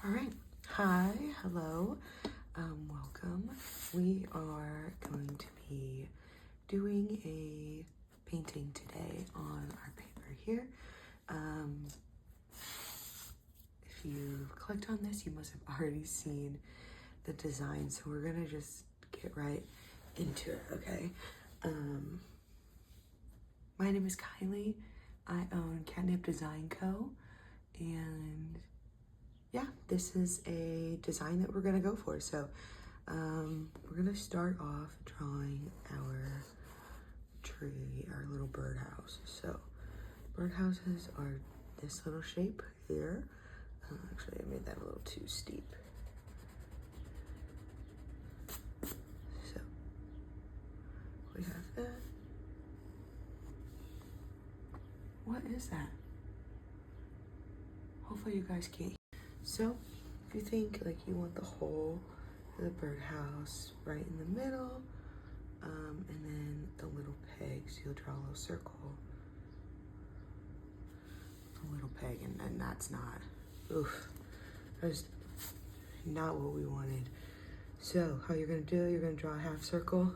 All right. Hi, hello, welcome. We are going to be doing a painting today on our paper here. If you clicked on this, you must have already seen the design, so we're gonna just get right into it, okay? My name is Kylie. I own Catnip Design Co. And yeah, this is a design that we're gonna go for. So we're gonna start off drawing our tree, our little birdhouse. So birdhouses are this little shape here. Actually, I made that a little too steep. So we have that. What is that? Hopefully you guys can't. So if you think like you want the whole of the birdhouse right in the middle, and then the little pegs, you'll draw a little circle, a little peg, and that's not, that's not what we wanted. So how you're gonna do it, you're gonna draw a half circle.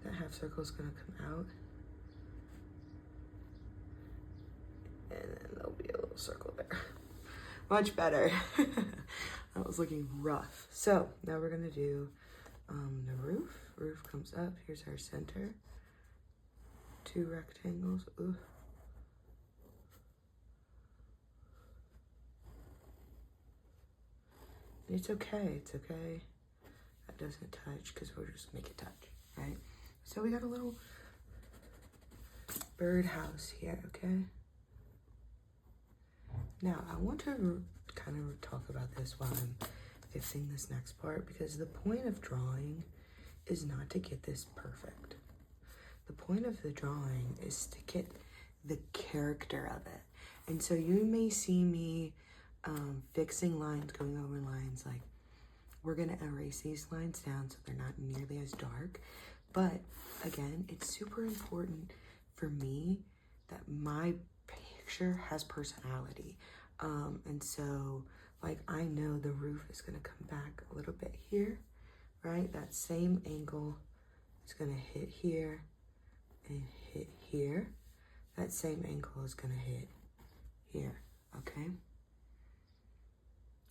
That half circle is gonna come out, and then there'll be a little circle there. Much better. That was looking rough. So now we're gonna do the roof. Roof comes up. Here's our center. Two rectangles. Ooh. It's okay. It's okay. That doesn't touch because we'll just make it touch, right? So we got a little birdhouse here, okay? Now, I want to kind of talk about this while I'm fixing this next part, because the point of drawing is not to get this perfect. The point of the drawing is to get the character of it. And so you may see me fixing lines, going over lines, like we're gonna erase these lines down so they're not nearly as dark. But again, it's super important for me that my picture has personality. And so like I know the roof is gonna come back a little bit here, right? That same angle is gonna hit here and hit here. That same angle is gonna hit here, okay?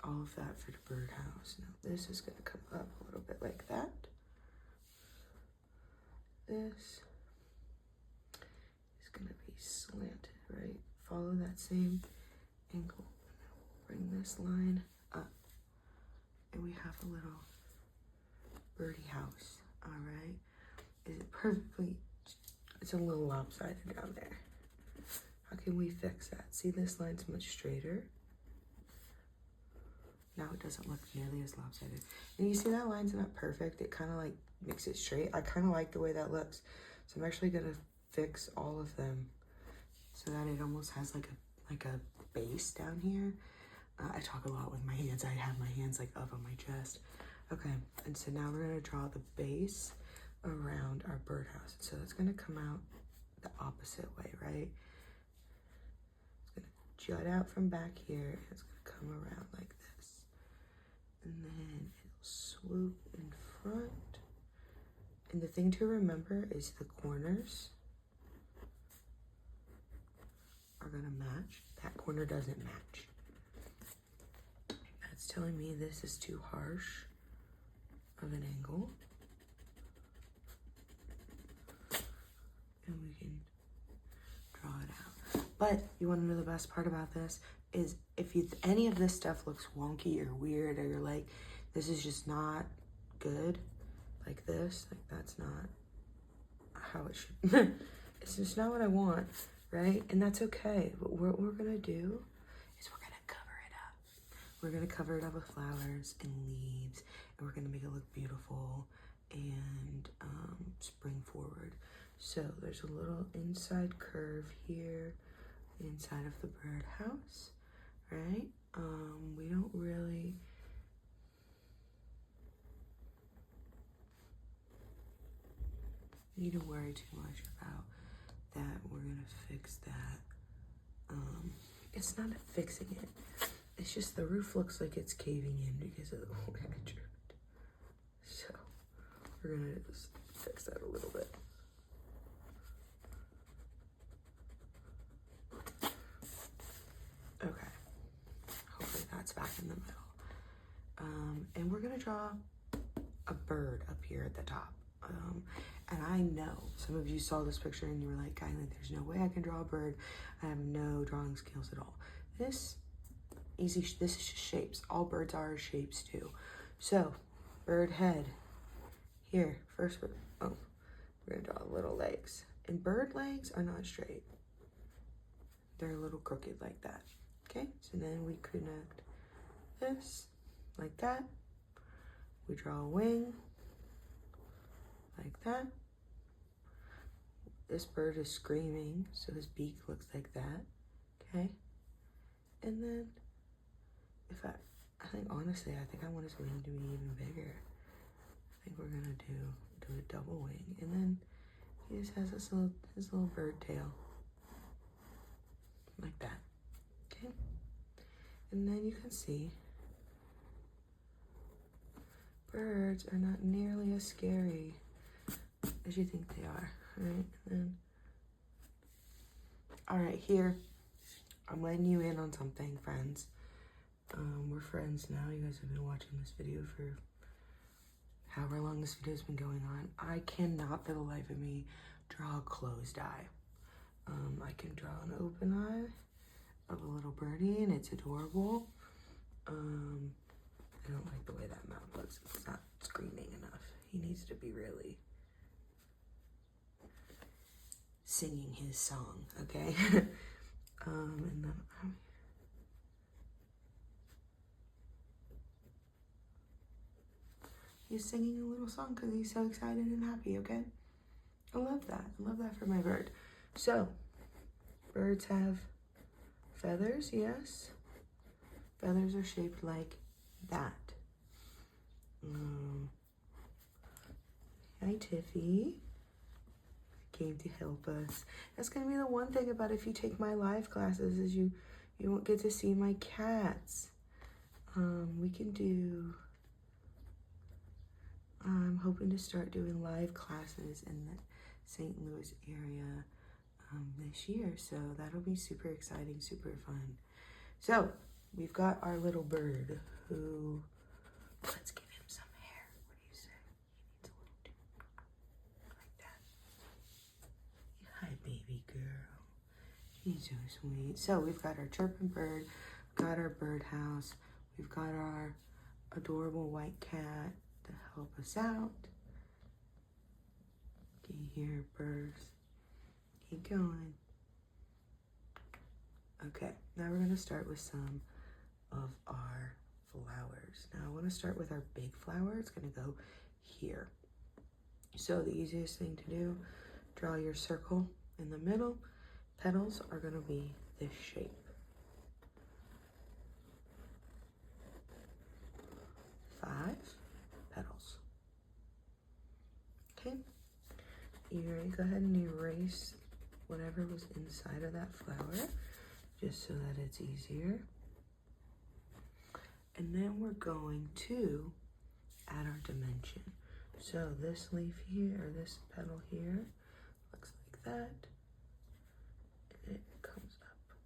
All of that for the birdhouse. Now this is gonna come up a little bit like that. This is gonna be slanted, right? Follow that same angle. Bring this line up. And we have a little birdie house, all right? Is it perfectly, it's a little lopsided down there. How can we fix that? See, this line's much straighter. Now it doesn't look nearly as lopsided. And you see that line's not perfect. It kind of like makes it straight. I kind of like the way that looks. So I'm actually gonna fix all of them so that it almost has like a base down here. I talk a lot with my hands. I have my hands like up on my chest. Okay, and so now we're gonna draw the base around our birdhouse. So it's gonna come out the opposite way, right? It's gonna jut out from back here, and it's gonna come around like this. And then it'll swoop in front. And the thing to remember is the corners are gonna match. That corner doesn't match. That's telling me this is too harsh of an angle. And we can draw it out. But you wanna know the best part about this is if any of this stuff looks wonky or weird, or you're like, this is just not good, like this, like that's not how it should, it's just not what I want, right? And that's okay. But what we're gonna do is we're gonna cover it up. We're gonna cover it up with flowers and leaves, and we're gonna make it look beautiful and spring forward. So there's a little inside curve here, inside of the birdhouse, right? We don't really need to worry too much about that. We're gonna fix that. It's not fixing it. It's just the roof looks like it's caving in because of the way I drew it. So we're gonna just fix that a little bit. Okay, hopefully that's back in the middle. And we're gonna draw a bird up here at the top. And I know some of you saw this picture and you were like, Kylie, there's no way I can draw a bird. I have no drawing skills at all. This is just shapes. All birds are shapes too. So, bird head. Here, first, oh, we're gonna draw little legs. And bird legs are not straight. They're a little crooked like that. Okay, so then we connect this like that. We draw a wing like that. This bird is screaming, so his beak looks like that. Okay, and then if I think honestly, I think I want his wing to be even bigger. I think we're gonna do a double wing, and then he just has his little bird tail like that. Okay, and then you can see birds are not nearly as scary as you think they are. All right, here I'm letting you in on something, friends. We're friends now. You guys have been watching this video for however long this video's been going on. I cannot for the life of me draw a closed eye. I can draw an open eye of a little birdie and it's adorable. I don't like the way that mouth looks. It's not screaming enough. He needs to be really singing his song, okay? And then he's singing a little song because he's so excited and happy, okay? I love that. I love that for my bird. So, birds have feathers, yes. Feathers are shaped like that. Hi, Tiffy. Came to help us. That's gonna be the one thing about if you take my live classes is you won't get to see my cats. We can do, I'm hoping to start doing live classes in the St. Louis area this year, so that'll be super exciting, super fun. So we've got our little bird who, let's give him some hair. What do you say? He needs a little too, like that. Hi, baby girl. He's so sweet. So we've got our chirping bird, got our birdhouse, we've got our adorable white cat to help us out. Can you hear birds? Keep going. Okay, now we're gonna start with some of our flowers. Now I wanna start with our big flower. It's gonna go here. So the easiest thing to do, draw your circle in the middle. Petals are gonna be this shape. 5 petals. Okay, you go ahead and erase whatever was inside of that flower, just so that it's easier. And then we're going to add our dimension. So this leaf here, or this petal here, looks like that. And it comes up.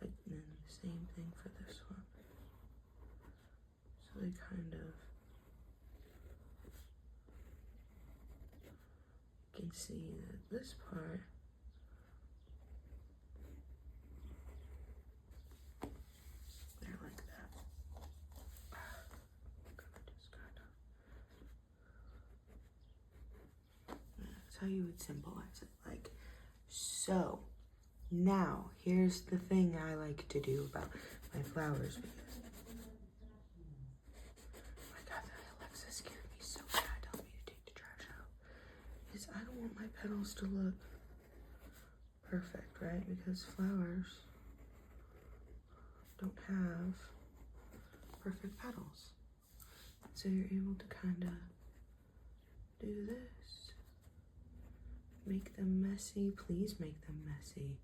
And then the same thing for this one. So they kind of, you can see that this part they're like that. I'm gonna just kind of, that's how you would symbolize it, like so. Now here's the thing I like to do about my flowers, because my God, Alexa scared me so bad. Told me to take the trash out. Is I don't want my petals to look perfect, right? Because flowers don't have perfect petals. So you're able to kind of do this. Make them messy. Please make them messy.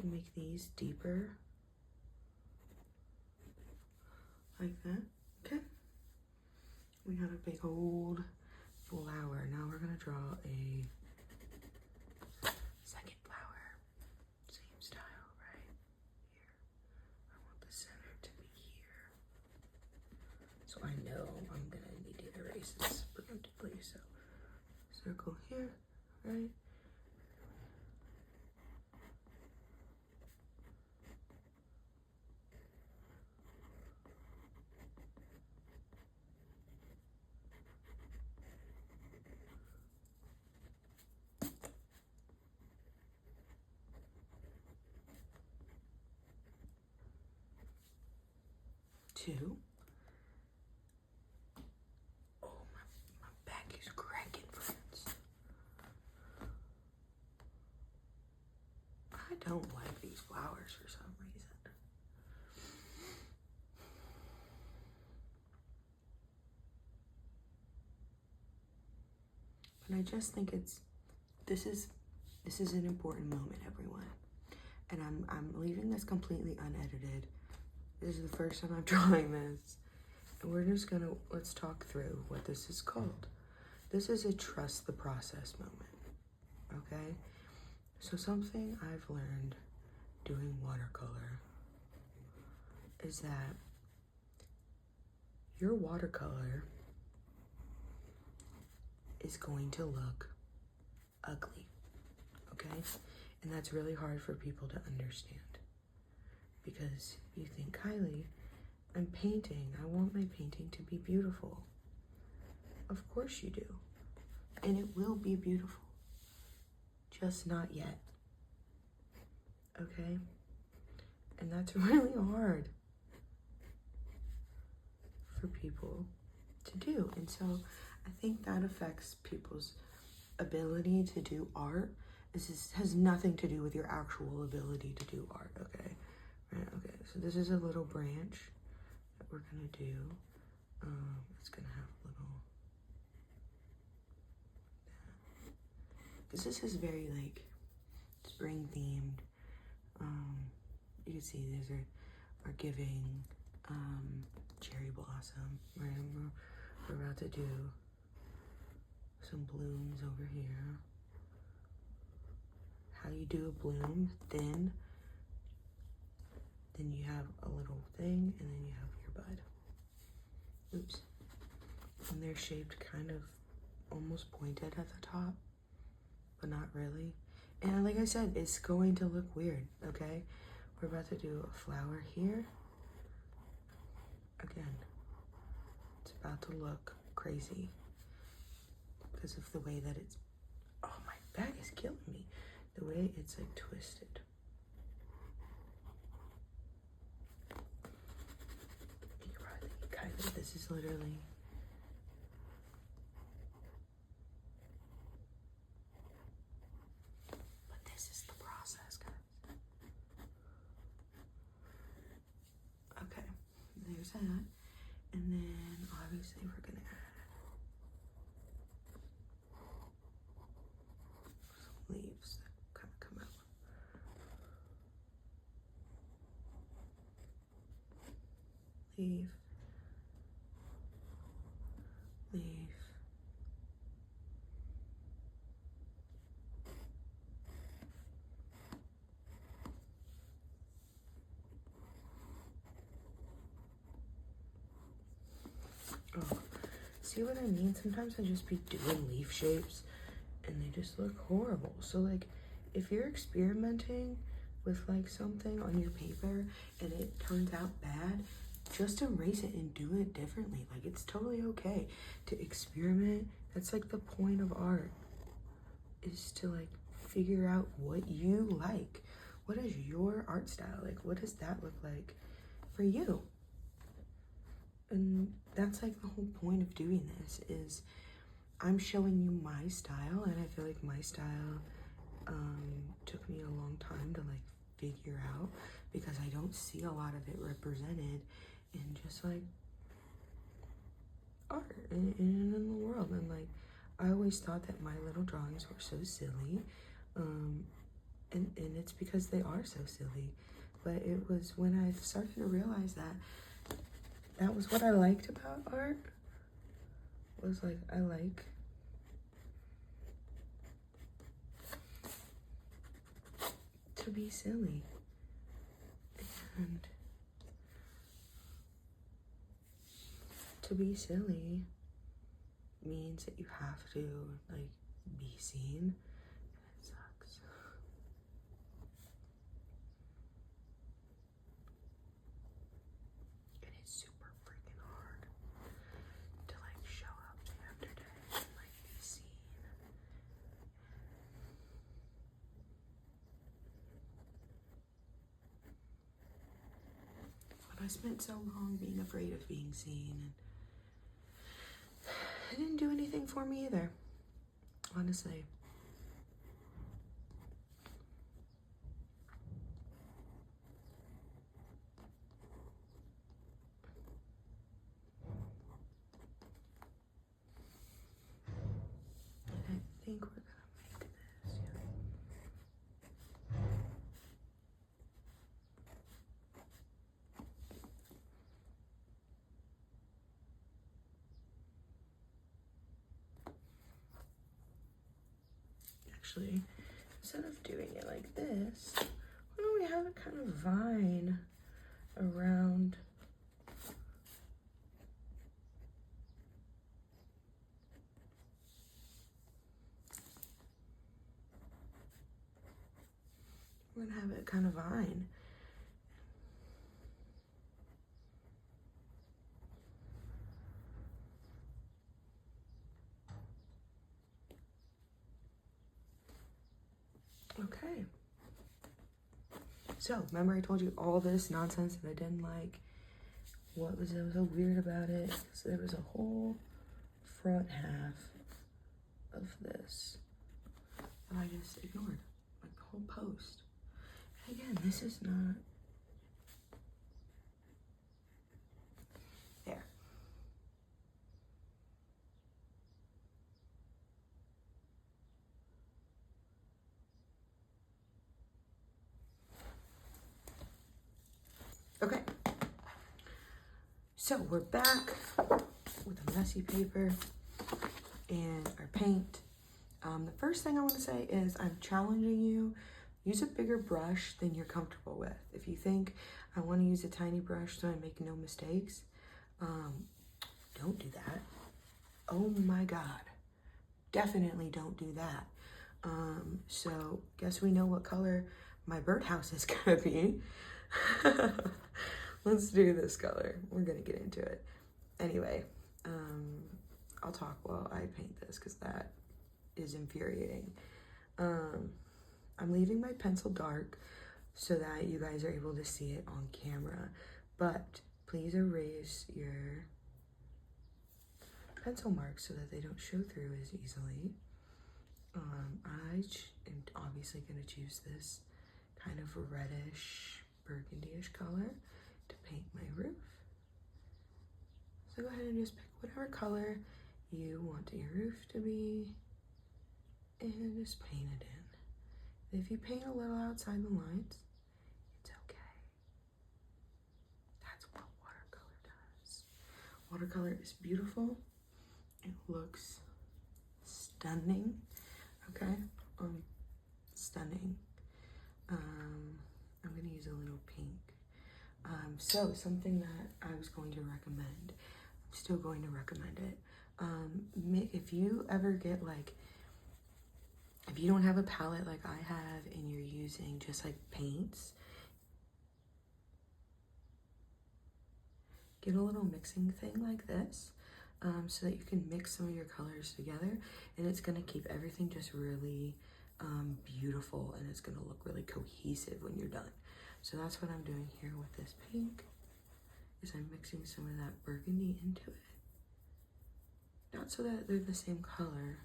can make these deeper. Like that. Okay. We got a big old flower. Now we're gonna draw a second flower. Same style, right? Here. I want the center to be here. So I know I'm gonna need to erase this preemptively. So circle here, right? Two. Oh, my back is cracking, friends. I don't like these flowers for some reason. But I just think this is an important moment, everyone. And I'm leaving this completely unedited. This is the first time I'm drawing this. And we're just gonna, let's talk through what this is called. This is a trust the process moment, okay? So something I've learned doing watercolor is that your watercolor is going to look ugly, okay? And that's really hard for people to understand. Because you think, Kylie, I'm painting. I want my painting to be beautiful. Of course you do. And it will be beautiful. Just not yet. Okay? And that's really hard for people to do. And so I think that affects people's ability to do art. This has nothing to do with your actual ability to do art, okay? Right, okay, so this is a little branch that we're gonna do. It's gonna have little, because this is very like spring themed. You can see these are giving cherry blossom. Right, we're about to do some blooms over here. How you do a bloom, then you have a little thing, and then you have your bud. Oops. And they're shaped kind of almost pointed at the top, but not really. And like I said, it's going to look weird, okay? We're about to do a flower here. Again, it's about to look crazy because of the way that it's, oh, my back is killing me. The way it's like twisted. This is literally but this is the process, guys. Okay, there's that. And then obviously we're gonna add some leaves that kind of come out. Leaf. Oh, see what I mean? Sometimes I just be doing leaf shapes and they just look horrible. So like, if you're experimenting with like something on your paper and it turns out bad, just erase it and do it differently. Like, it's totally okay to experiment. That's like the point of art, is to like figure out what you like. What is your art style? Like, what does that look like for you? And that's like the whole point of doing this, is I'm showing you my style, and I feel like my style took me a long time to like figure out, because I don't see a lot of it represented in just like art in the world. And like, I always thought that my little drawings were so silly, And it's because they are so silly. But it was when I started to realize that that was what I liked about art, was like, I like to be silly. And to be silly means that you have to like be seen. It sucks. And it's super freaking hard to like show up day after day and like be seen. But I spent so long being afraid of being seen, and it didn't do anything for me either, honestly. And I think we're gonna make this, yeah. Actually, instead of doing it like this, why don't we have it kind of vine around? We're gonna have it kind of vine. Okay. So, remember I told you all this nonsense that I didn't like? What was so weird about it? So there was a whole front half of this that I just ignored, like the whole post. And again, this is not there. Okay, so we're back with a messy paper and our paint. The first thing I want to say is I'm challenging you, use a bigger brush than you're comfortable with. If you think I want to use a tiny brush so I make no mistakes, don't do that. Oh my God, definitely don't do that. So guess we know what color my birdhouse is gonna be. Let's do this color. We're gonna get into it. Anyway, I'll talk while I paint this because that is infuriating. I'm leaving my pencil dark so that you guys are able to see it on camera, but please erase your pencil marks so that they don't show through as easily. I am obviously going to choose this kind of reddish burgundy-ish color to paint my roof. So go ahead and just pick whatever color you want your roof to be and just paint it in. And if you paint a little outside the lines, it's okay. That's what watercolor does. Watercolor is beautiful. It looks stunning. Okay, stunning. I'm gonna use a little pink. So something that I was going to recommend, I'm still going to recommend it. If you ever get like, if you don't have a palette like I have and you're using just like paints, get a little mixing thing like this. So that you can mix some of your colors together, and it's gonna keep everything just really beautiful, and it's gonna look really cohesive when you're done. So that's what I'm doing here with this pink, is I'm mixing some of that burgundy into it. Not so that they're the same color,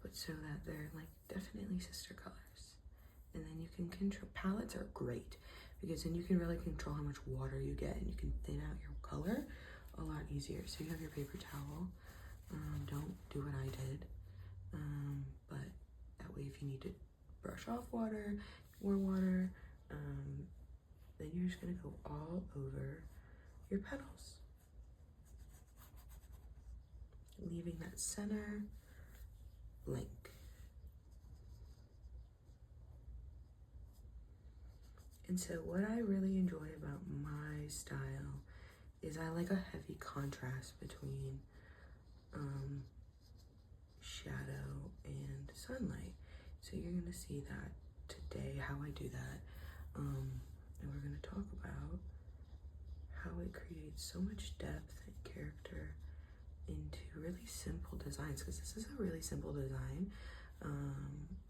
but so that they're like definitely sister colors. And then you can control, palettes are great because then you can really control how much water you get, and you can thin out your color a lot easier. So you have your paper towel. Don't do what I did, but that way if you need to brush off water, more water. Then you're just gonna go all over your petals, leaving that center blank. And so what I really enjoy about my style is I like a heavy contrast between shadow and sunlight. So you're gonna see that today, how I do that. And we're gonna talk about how it creates so much depth and character into really simple designs, because this is a really simple design.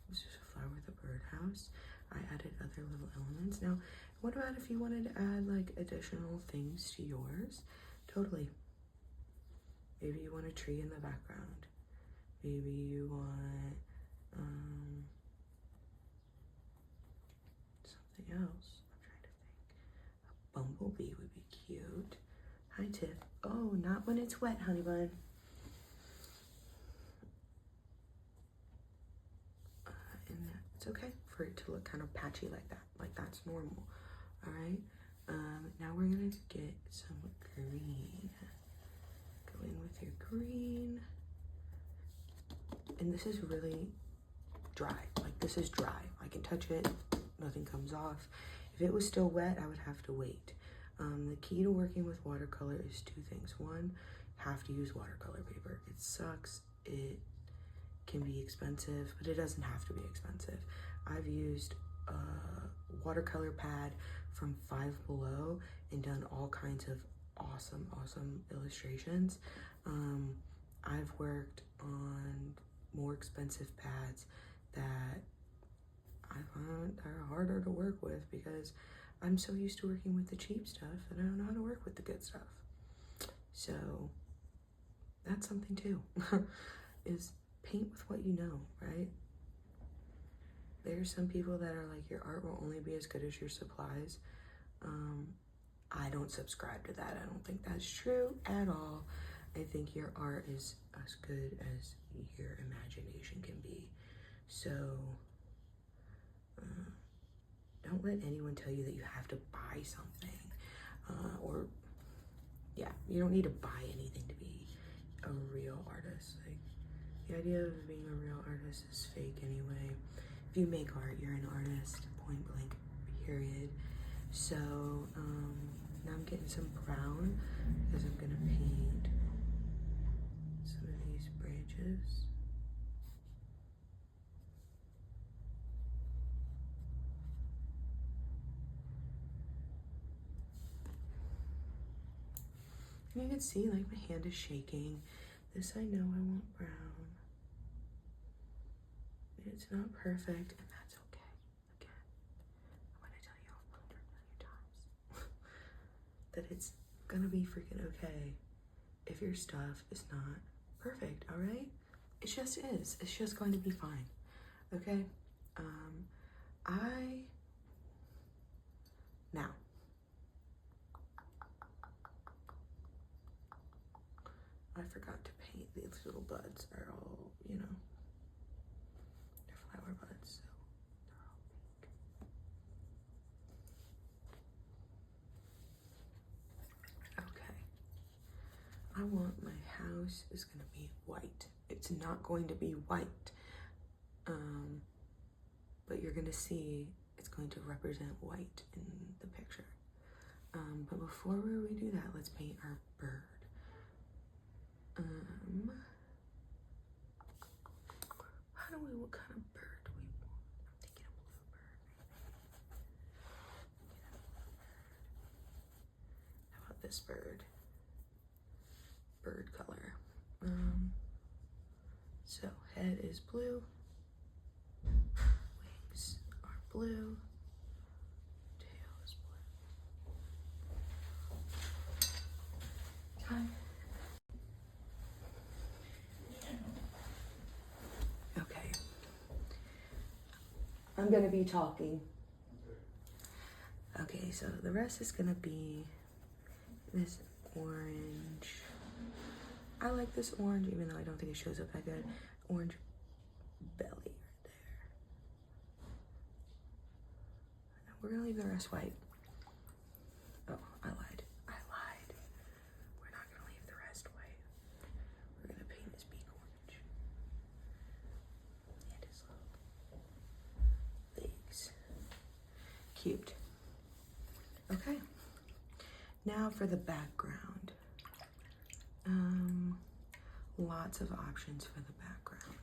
It's just a flower with a birdhouse. I added other little elements. Now, what about if you wanted to add like additional things to yours? Totally. Maybe you want a tree in the background. Maybe you want something else. I'm trying to think. A bumblebee would be cute. Hi, Tiff. Oh, not when it's wet, honey bun. And it's okay for it to look kind of patchy like that. Like that's normal. All right. Now we're gonna get some green. Go in with your green. And this is really dry. Like this is dry. I can touch it. Nothing comes off. If it was still wet, I would have to wait. The key to working with watercolor is two things. One, have to use watercolor paper. It sucks. It can be expensive, but it doesn't have to be expensive. I've used a watercolor pad from Five Below and done all kinds of awesome illustrations. I've worked on more expensive pads that I find are harder to work with because I'm so used to working with the cheap stuff and I don't know how to work with the good stuff. So that's something too, is paint with what you know, right? There's some people that are like, your art will only be as good as your supplies. I don't subscribe to that. I don't think that's true at all. I think your art is as good as your imagination can be. So don't let anyone tell you that you have to buy something. Or yeah, you don't need to buy anything to be a real artist. Like, the idea of being a real artist is fake anyway. If you make art, you're an artist, point blank, period. So now I'm getting some brown because I'm gonna paint some of these branches. And you can see like my hand is shaking. This I know I want brown. It's not perfect, and that's okay. Again, I'm gonna tell you 100 million times that it's gonna be freaking okay if your stuff is not perfect, all right? It just is. It's just going to be fine, okay? Now, I forgot to paint these little buds are all, you know, they're flower buds, so they're all pink. Okay. I want my house is gonna be white. It's not going to be white. But you're gonna see it's going to represent white in the picture. But before we do that, let's paint our bird. What kind of bird do we want? I'm thinking a blue bird. How about this bird? Bird color. So head is blue. Wings are blue. Tail is blue. Hi. Okay. I'm gonna be talking. Okay, so the rest is gonna be this orange. I like this orange, even though I don't think it shows up that good. Orange belly right there. we're gonna leave the rest white. Oh, I lied. We're not gonna leave the rest white. We're gonna paint his beak orange. And his little legs. Cute. Okay. Now for the background. Lots of options for the background.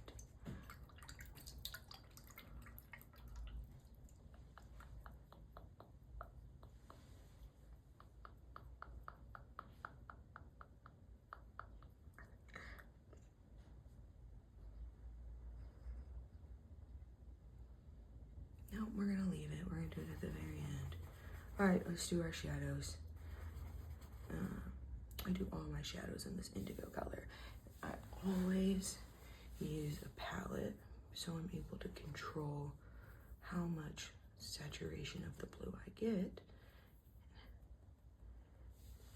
No, we're gonna leave it. We're gonna do it at the very end. All right, let's do our shadows. I do all my shadows in this indigo color. I always use a palette so I'm able to control how much saturation of the blue I get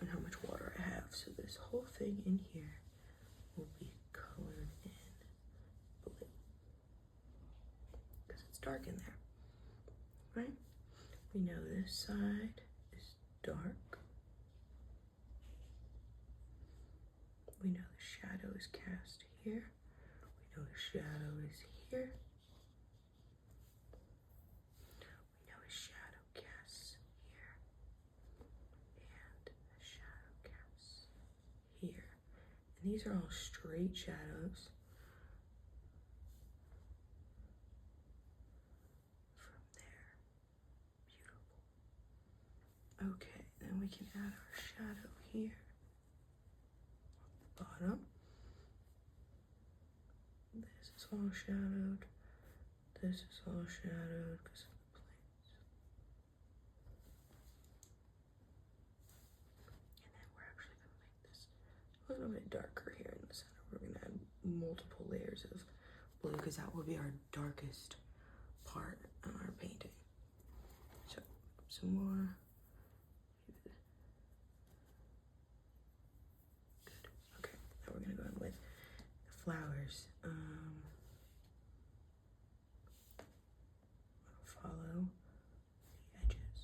and how much water I have. So this whole thing in here will be colored in blue because it's dark in there, right? We know this side is dark. We know the shadow is cast here. We know the shadow is here. We know his shadow casts here. And the shadow casts here. And these are all straight shadows from there. Beautiful. Okay, then we can add our shadow here. Bottom. This is all shadowed. This is all shadowed because of the planes. And then we're actually going to make this a little bit darker here in the center. We're going to add multiple layers of blue because that will be our darkest part on our painting. So some more. We're gonna go in with the flowers. I'll follow the edges.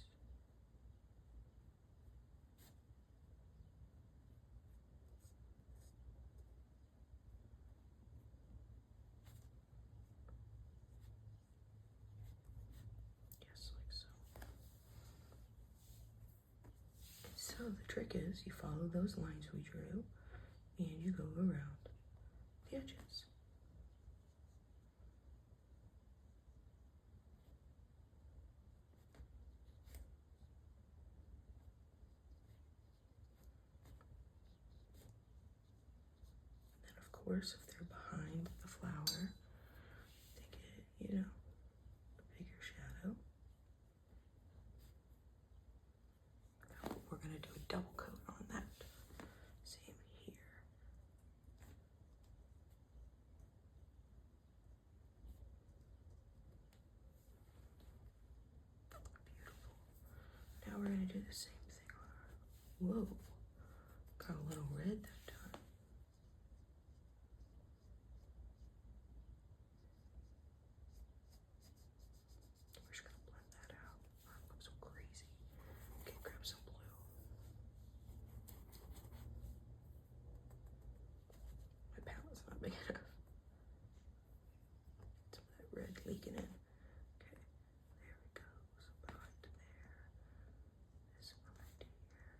Yes, like so. So the trick is you follow those lines we drew and you go around the edges. And then of course, if they're behind the flower, they get, a bigger shadow. We're gonna do a double coat on that. Same here. Beautiful. Now we're gonna do the same thing on our, whoa, got a little red that time. We're just gonna blend that out. That looks so crazy. Okay, grab some blue. My palette's not big enough. Some of that red leaking in. Okay, there we go. So behind there. This behind here.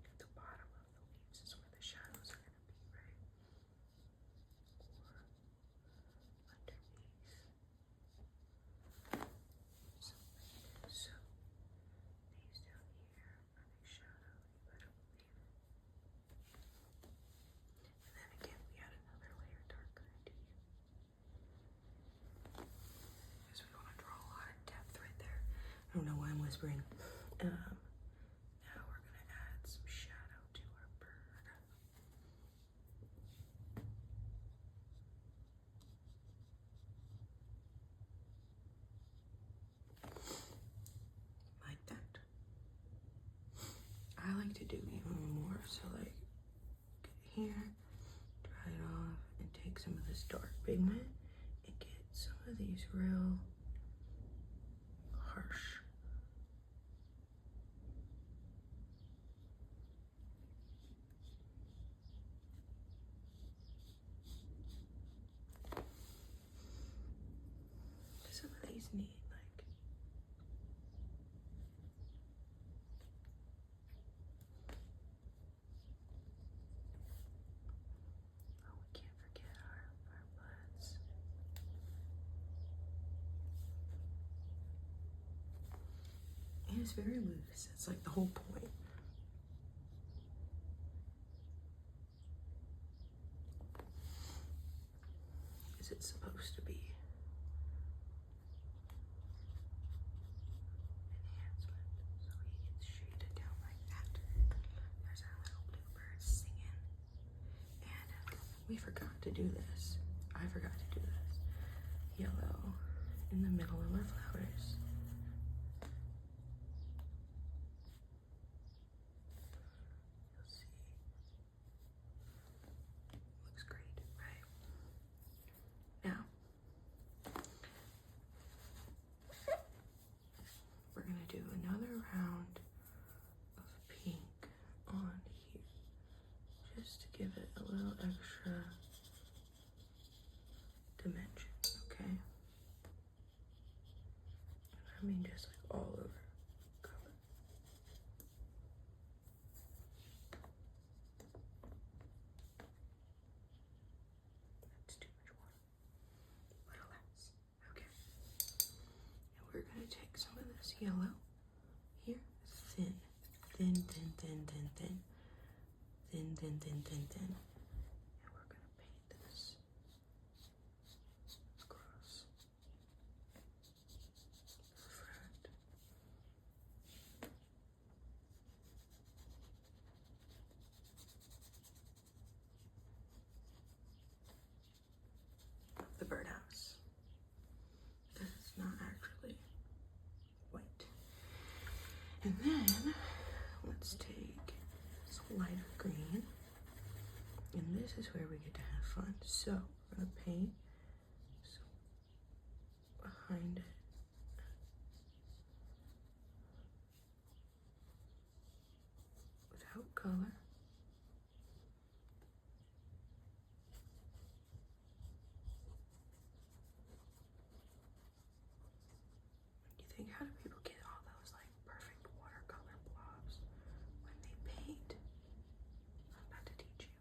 At the bottom of the leaves is where the shadows are going to be, right? Or underneath. So these down here are the shadow, you better believe it. And then again, we add another layer darker into you. Because we want to draw a lot of depth right there. I don't know why I'm whispering. Now we're going to add some shadow to our bird. Like that. I like to do even more, so like here, dry it pigment, it gets some of these real harsh. Some of these need like oh, we can't forget our buds. And it's very loose. It's like the whole point. Is it supposed to be enhancement? So he gets shaded down like that. There's our little bluebird singing. And we forgot to do this. I forgot to do this. Yellow in the middle of our flowers. You'll see. Looks great, right? Now, we're gonna do another round of pink on here, just to give it a little extra dimension, okay? I mean, just like all over color. That's too much water. A little less. Okay. And we're gonna take some of this yellow here, thin, thin, thin, thin, thin, thin, thin, thin, thin, thin, thin. And we're gonna paint this across the front. The birdhouse. This is not actually white. And then let's take this lighter green, and this is where we get to have fun. So we're gonna paint behind it. Without color. You think, how do people get all those like perfect watercolor blobs when they paint? I'm about to teach you.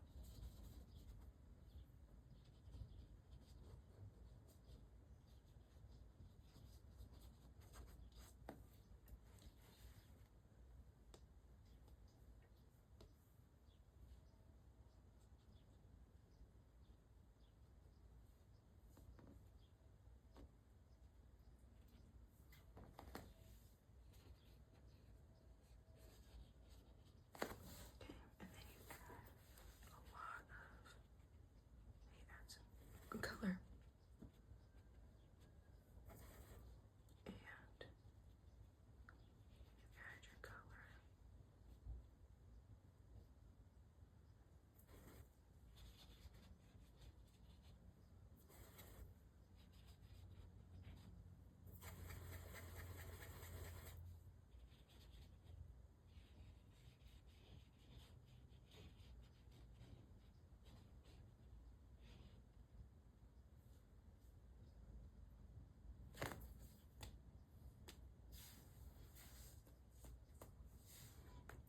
Okay, and then you add a lot of, you add some color. And you add your color.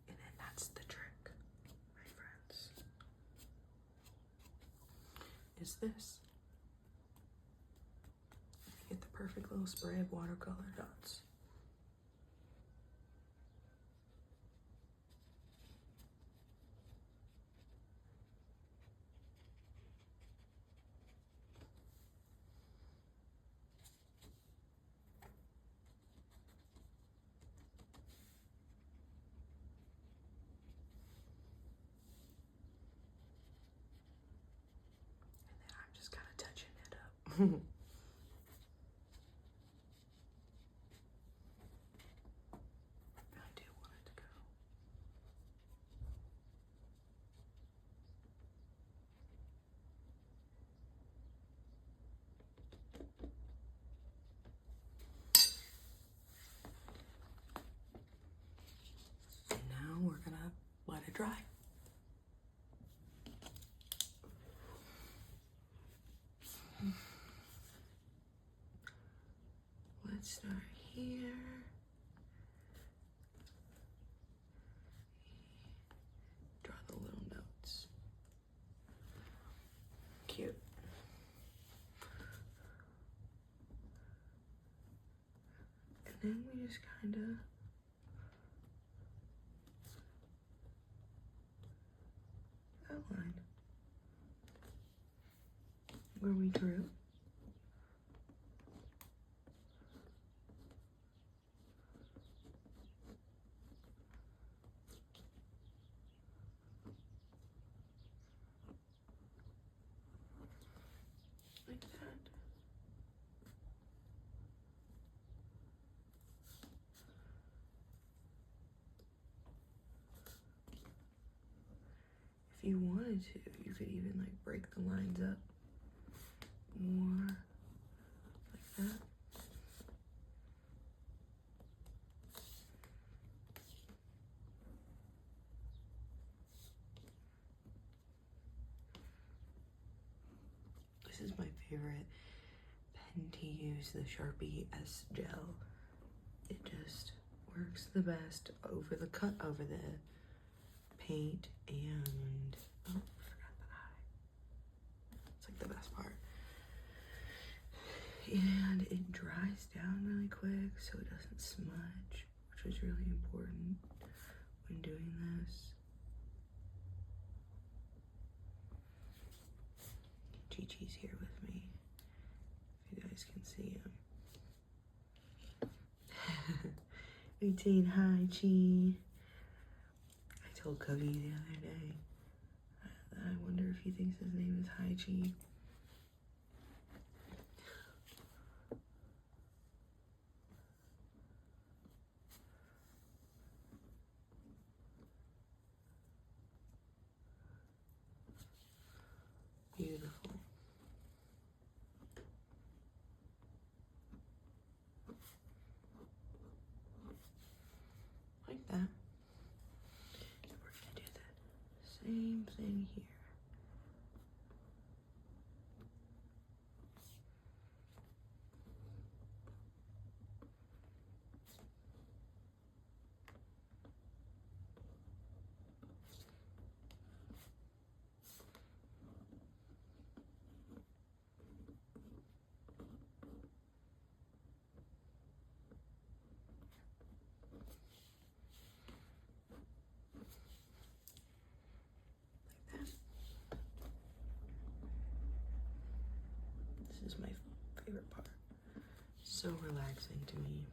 And then that's the trick, my friends, is this. You get the perfect little spray of watercolor dots. And then I'm just kind of touching it up. I do want it to go. dry. Let's start here. Draw the little notes. Cute. And then we just kind of outline where we drew. Like that. If you wanted to, you could even like break the lines up more like that. This is my favorite pen to use, the Sharpie S Gel. It just works the best over the cut, over the paint, and oh, I forgot the eye. It's like the best part. And it dries down really quick so it doesn't smudge, which is really important when doing this. Chi-Chi's here with me, if you guys can see him. 18, hi Chi. I told Cody the other day, I wonder if he thinks his name is Hi Chi. Beautiful. Like that. We're gonna do the same thing here. This is my favorite part. So relaxing to me.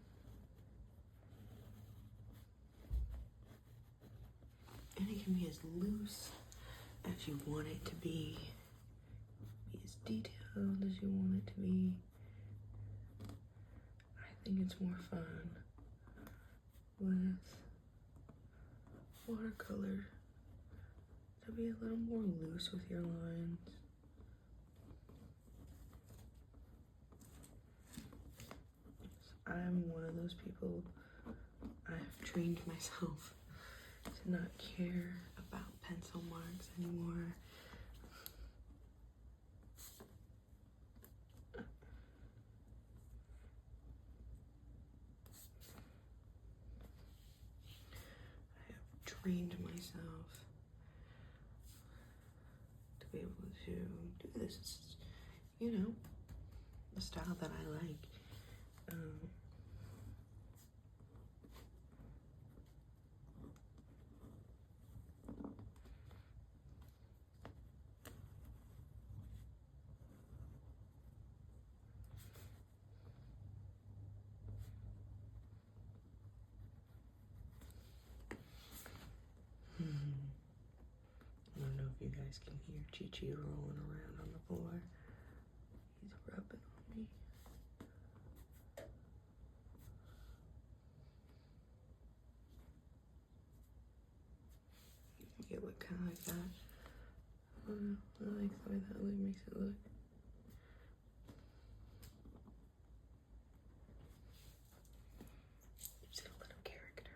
And it can be as loose as you want it to be as detailed as you want it to be. I think it's more fun with watercolor to be a little more loose with your lines. I'm one of those people, I've trained myself to not care about pencil marks anymore. I have trained myself to be able to do this. It's, you know, the style that I like. I don't know if you guys can hear Chi-Chi rolling around on the floor. He's rubbing on me. Yeah, what kind of like that? I don't know. I like the way that makes it look. Gives it a little character.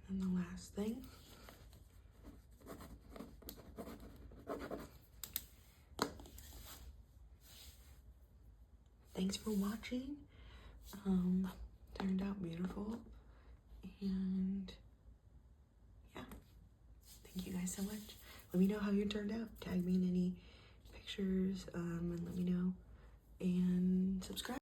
And the last thing. Thanks for watching. Turned out beautiful. And yeah, thank you guys so much. Let me know how you turned out. Tag me in any pictures and let me know. And subscribe.